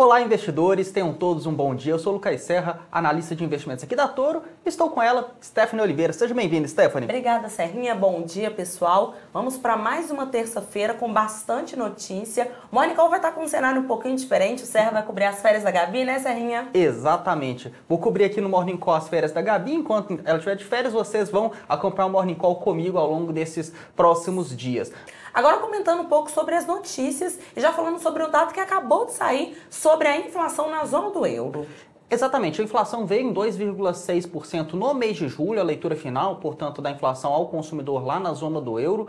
Olá, investidores, tenham todos um bom dia. Eu sou o Lucas Serra, analista de investimentos aqui da Toro. Estou com ela, Stephanie Oliveira. Seja bem-vinda, Stephanie. Obrigada, Serrinha. Bom dia, pessoal. Vamos para mais uma terça-feira com bastante notícia. Mônica vai estar com um cenário um pouquinho diferente. O Serra vai cobrir as férias da Gabi, né, Serrinha? Exatamente. Vou cobrir aqui no Morning Call as férias da Gabi. Enquanto ela estiver de férias, vocês vão acompanhar o Morning Call comigo ao longo desses próximos dias. Agora comentando um pouco sobre as notícias e já falando sobre o dado que acabou de sair sobre a inflação na zona do euro. Exatamente, a inflação veio em 2,6% no mês de julho, a leitura final, portanto, da inflação ao consumidor lá na zona do euro.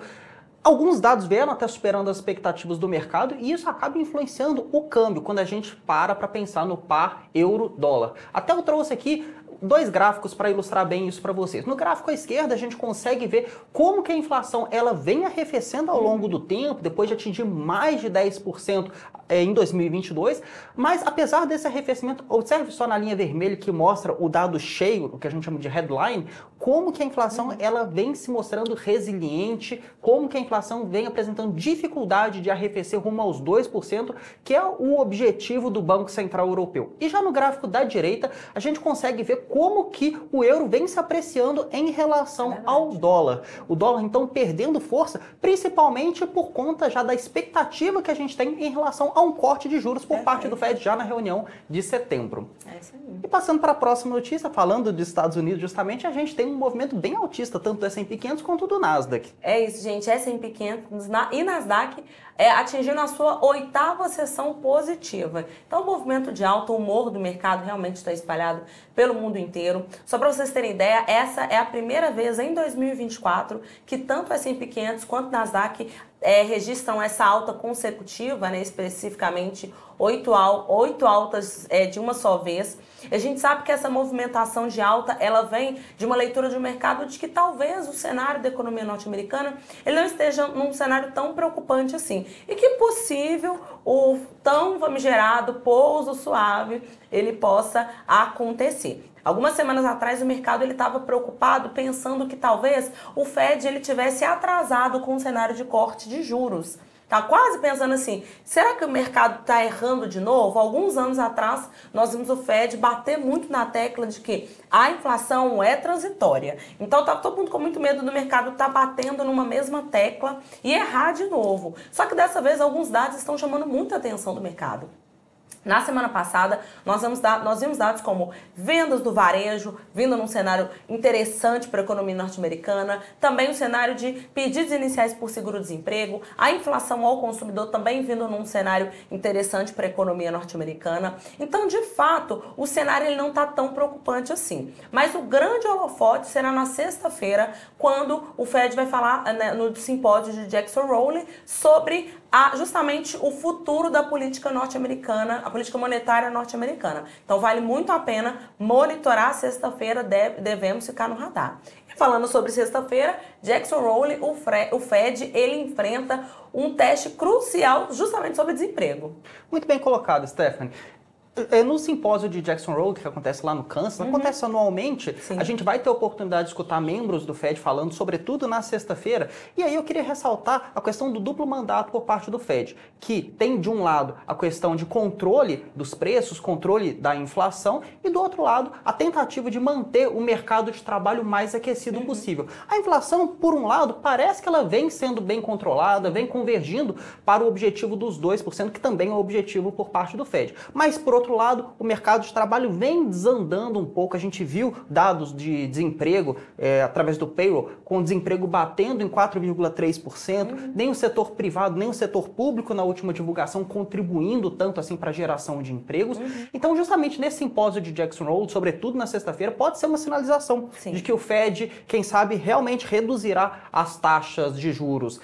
Alguns dados vieram até superando as expectativas do mercado e isso acaba influenciando o câmbio quando a gente para pensar no par euro-dólar. Até eu trouxe aqui dois gráficos para ilustrar bem isso para vocês. No gráfico à esquerda a gente consegue ver como que a inflação ela vem arrefecendo ao longo do tempo, depois de atingir mais de 10% em 2022, mas apesar desse arrefecimento, observe só na linha vermelha que mostra o dado cheio, o que a gente chama de headline, como que a inflação ela vem se mostrando resiliente, como que a inflação vem apresentando dificuldade de arrefecer rumo aos 2%, que é o objetivo do Banco Central Europeu. E já no gráfico da direita, a gente consegue ver como que o euro vem se apreciando em relação ao dólar. O dólar, então, perdendo força, principalmente por conta já da expectativa que a gente tem em relação a um corte de juros por parte do Fed já na reunião de setembro. É isso aí. E passando para a próxima notícia, falando dos Estados Unidos, justamente, a gente tem um movimento bem altista, tanto do S&P 500 quanto do Nasdaq. É isso, gente. S&P 500 e Nasdaq atingindo a sua 8ª sessão positiva. Então, o movimento de alta, o humor do mercado realmente está espalhado pelo mundo inteiro. Só para vocês terem ideia, essa é a primeira vez em 2024 que tanto o S&P 500 quanto o Nasdaq registram essa alta consecutiva, né, especificamente 8 altas de uma só vez. A gente sabe que essa movimentação de alta, ela vem de uma leitura de mercado de que talvez o cenário da economia norte-americana ele não esteja num cenário tão preocupante assim. E que possível o tão famigerado pouso suave ele possa acontecer. Algumas semanas atrás o mercado estava preocupado pensando que talvez o Fed ele tivesse atrasado com o cenário de corte de juros. Tá quase pensando assim, será que o mercado está errando de novo? Alguns anos atrás nós vimos o Fed bater muito na tecla de que a inflação é transitória. Então tá todo mundo com muito medo do mercado estar batendo numa mesma tecla e errar de novo. Só que dessa vez alguns dados estão chamando muita atenção do mercado. Na semana passada, nós vimos dados como vendas do varejo, vindo num cenário interessante para a economia norte-americana, também um cenário de pedidos iniciais por seguro-desemprego, a inflação ao consumidor também vindo num cenário interessante para a economia norte-americana. Então, de fato, o cenário ele não está tão preocupante assim. Mas o grande holofote será na sexta-feira, quando o Fed vai falar no simpósio de Jackson Hole sobre justamente o futuro da política norte-americana, a política monetária norte-americana. Então vale muito a pena monitorar. Sexta-feira, devemos ficar no radar. E falando sobre sexta-feira, Jackson Hole, o Fed, ele enfrenta um teste crucial justamente sobre desemprego. Muito bem colocado, Stephanie. No simpósio de Jackson Hole, que acontece lá no Kansas, acontece anualmente, Sim. A gente vai ter a oportunidade de escutar membros do Fed falando, sobretudo na sexta-feira, e aí eu queria ressaltar a questão do duplo mandato por parte do Fed, que tem de um lado a questão de controle dos preços, controle da inflação, e do outro lado a tentativa de manter o mercado de trabalho mais aquecido possível. A inflação, por um lado, parece que ela vem sendo bem controlada, vem convergindo para o objetivo dos 2%, que também é o objetivo por parte do Fed. Mas, por outro lado, o mercado de trabalho vem desandando um pouco. A gente viu dados de desemprego através do payroll, com o desemprego batendo em 4,3%, nem o setor privado, nem o setor público na última divulgação contribuindo tanto assim para a geração de empregos. Então, justamente nesse simpósio de Jackson Hole, sobretudo na sexta-feira, pode ser uma sinalização de que o Fed, quem sabe, realmente reduzirá as taxas de juros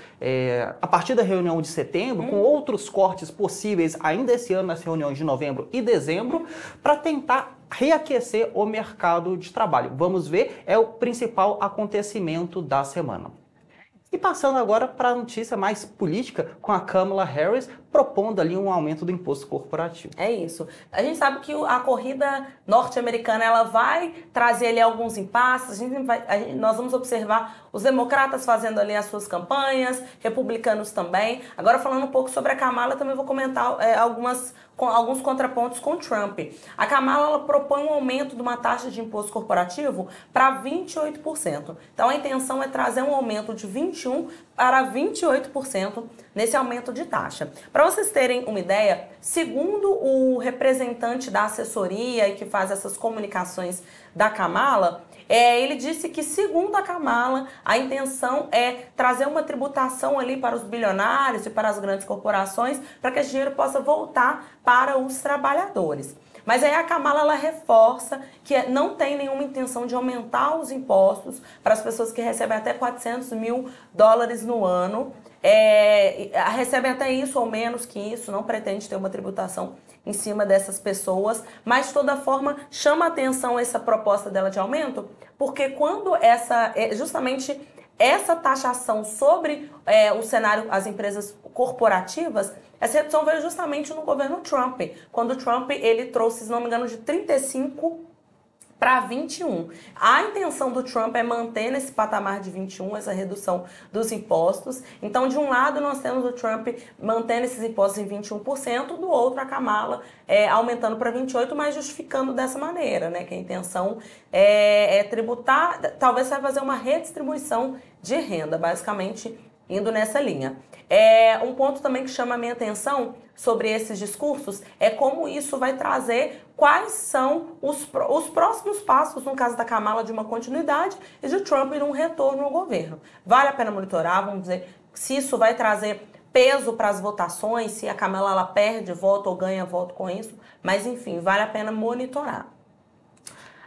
a partir da reunião de setembro, com outros cortes possíveis ainda esse ano nas reuniões de novembro e dezembro, para tentar reaquecer o mercado de trabalho. Vamos ver, é o principal acontecimento da semana. E passando agora para a notícia mais política, com a Kamala Harris propondo ali um aumento do imposto corporativo. É isso. A gente sabe que a corrida norte-americana ela vai trazer ali alguns impasses. Nós vamos observar os democratas fazendo ali as suas campanhas, republicanos também. Agora, falando um pouco sobre a Kamala, também vou comentar alguns contrapontos com Trump. A Kamala ela propõe um aumento de uma taxa de imposto corporativo para 28%. Então, a intenção é trazer um aumento de 21% para 28% nesse aumento de taxa. Para vocês terem uma ideia, segundo o representante da assessoria e que faz essas comunicações da Kamala, ele disse que, segundo a Kamala, a intenção é trazer uma tributação ali para os bilionários e para as grandes corporações para que esse dinheiro possa voltar para os trabalhadores. Mas aí a Kamala ela reforça que não tem nenhuma intenção de aumentar os impostos para as pessoas que recebem até $400 mil no ano. Recebem até isso ou menos que isso, não pretende ter uma tributação em cima dessas pessoas, mas de toda forma chama atenção essa proposta dela de aumento, porque quando justamente essa taxação sobre o cenário, as empresas corporativas, essa redução veio justamente no governo Trump, quando o Trump ele trouxe, se não me engano, de 35 para 21. A intenção do Trump é manter nesse patamar de 21 essa redução dos impostos. Então, de um lado, nós temos o Trump mantendo esses impostos em 21%, do outro, a Kamala aumentando para 28%, mas justificando dessa maneira, né? Que a intenção é tributar, talvez vai fazer uma redistribuição de renda, basicamente indo nessa linha. Um ponto também que chama a minha atenção sobre esses discursos é como isso vai trazer quais são os próximos passos, no caso da Kamala, de uma continuidade e de Trump de um retorno ao governo. Vale a pena monitorar, vamos dizer, se isso vai trazer peso para as votações, se a Kamala ela perde voto ou ganha voto com isso, mas enfim, vale a pena monitorar.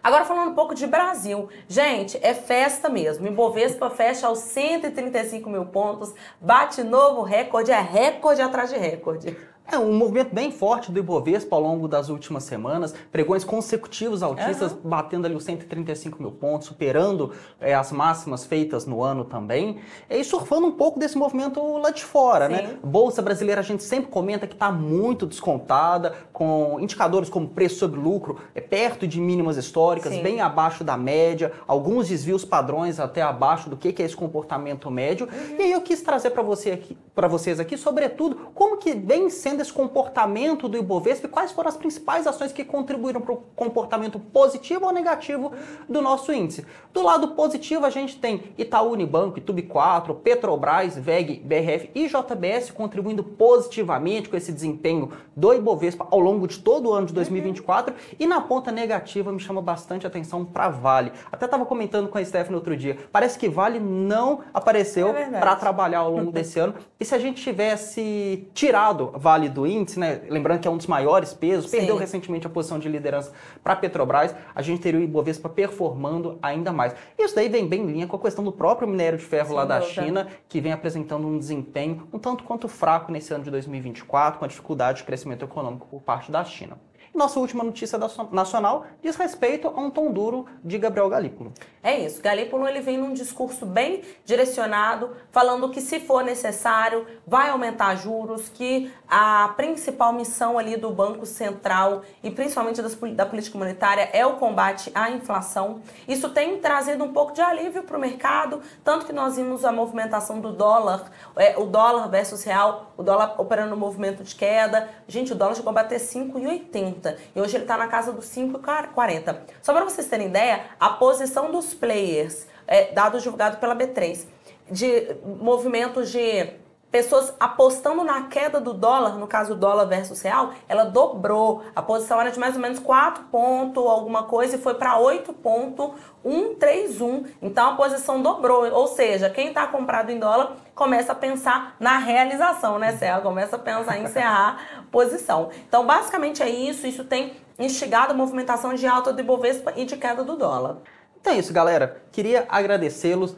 Agora falando um pouco de Brasil. Gente, é festa mesmo. Ibovespa fecha aos 135 mil pontos, bate novo recorde, é recorde atrás de recorde. Um movimento bem forte do Ibovespa ao longo das últimas semanas, pregões consecutivos altistas, batendo ali os 135 mil pontos, superando as máximas feitas no ano também, e surfando um pouco desse movimento lá de fora, Sim. né? Bolsa brasileira, a gente sempre comenta que está muito descontada, com indicadores como preço sobre lucro perto de mínimas históricas, Sim. bem abaixo da média, alguns desvios padrões até abaixo do que é esse comportamento médio. E aí eu quis trazer para vocês aqui, sobretudo, como que vem sendo esse comportamento do Ibovespa e quais foram as principais ações que contribuíram para o comportamento positivo ou negativo do nosso índice. Do lado positivo, a gente tem Itaú Unibanco, Itub4, Petrobras, VEG, BRF e JBS contribuindo positivamente com esse desempenho do Ibovespa ao longo de todo o ano de 2024. E na ponta negativa, me chama bastante atenção para Vale. Até estava comentando com a Stephanie outro dia, parece que Vale não apareceu para trabalhar ao longo desse ano. E se a gente tivesse tirado Vale do índice, né? Lembrando que é um dos maiores pesos, Sim. perdeu recentemente a posição de liderança para a Petrobras, a gente teria o Ibovespa performando ainda mais. Isso daí vem bem em linha com a questão do próprio minério de ferro lá da China, que vem apresentando um desempenho um tanto quanto fraco nesse ano de 2024, com a dificuldade de crescimento econômico por parte da China. Nossa última notícia nacional diz respeito a um tom duro de Gabriel Galípolo. É isso, Galípolo ele vem num discurso bem direcionado, falando que se for necessário, vai aumentar juros, que a principal missão ali do Banco Central e principalmente da política monetária é o combate à inflação. Isso tem trazido um pouco de alívio para o mercado, tanto que nós vimos a movimentação do dólar, o dólar versus real, o dólar operando no movimento de queda. Gente, o dólar chegou a bater 5,80. E hoje ele está na casa dos 5,40. Só para vocês terem ideia, a posição dos players, dados divulgados pela B3, de movimentos de pessoas apostando na queda do dólar, no caso do dólar versus real, ela dobrou. A posição era de mais ou menos 4 ponto alguma coisa e foi para 8,131. Então a posição dobrou. Ou seja, quem está comprado em dólar começa a pensar na realização, né, Serra? Começa a pensar em encerrar posição. Então basicamente é isso. Isso tem instigado a movimentação de alta do Ibovespa e de queda do dólar. Então é isso, galera. Queria agradecê-los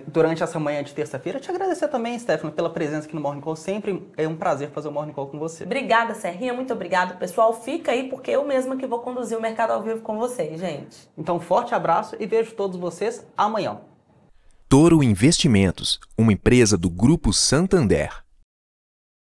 durante essa manhã de terça-feira. Te agradecer também, Stephanie, pela presença aqui no Morning Call. Sempre é um prazer fazer o Morning Call com você. Obrigada, Serrinha. Muito obrigada. Pessoal, fica aí porque eu mesma que vou conduzir o mercado ao vivo com vocês, gente. Então, forte abraço e vejo todos vocês amanhã. Toro Investimentos, uma empresa do Grupo Santander.